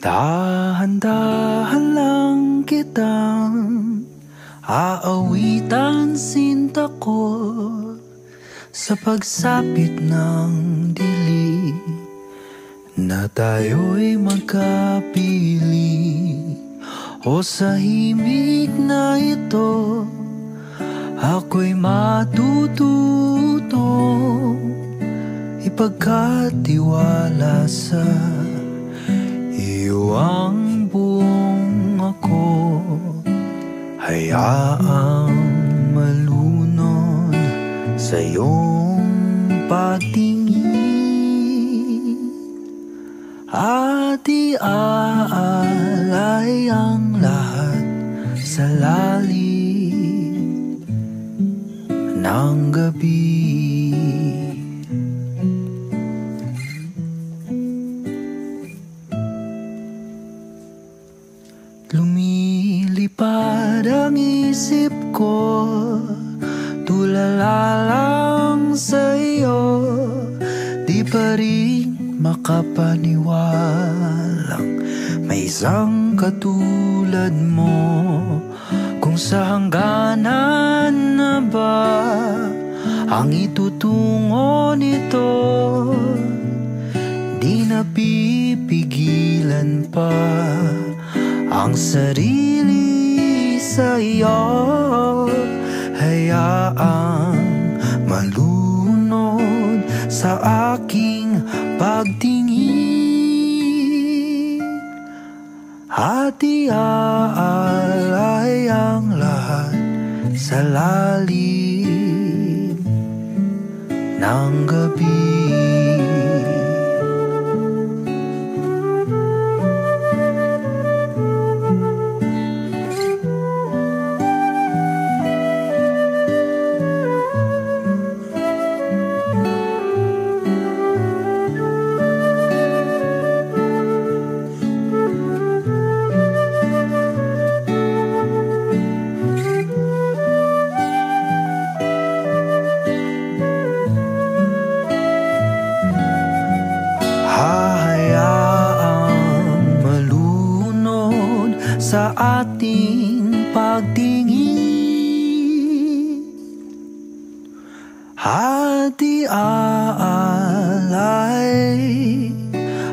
Dahan-dahan lang kitang aawitan sinta ko sa pagsapit ng dilim na tayo'y magkapiling. O sa himig na ito ako'y matututong ipagkatiwala sa iyo ang buong ako. Hayaang malunod sa iyong pagtingin at iaalay ang lahat sa lalim ng gabi. Lumilipad ang isip ko, tulala lang sa iyo, di pa rin makapaniwalang may isang katulad mo. Kung sa hangganan na ba ang itutungo nito, di napipigilan pa ang sarili sa iyo. Hayaang malunod sa aking pagtingin at iaalay ang lahat sa lalim ng gabi. Sa ating pagtingin at iaalay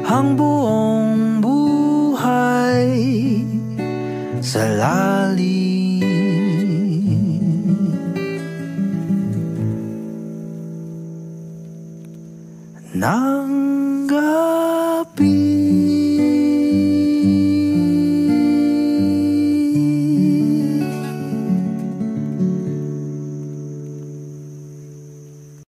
ang buhay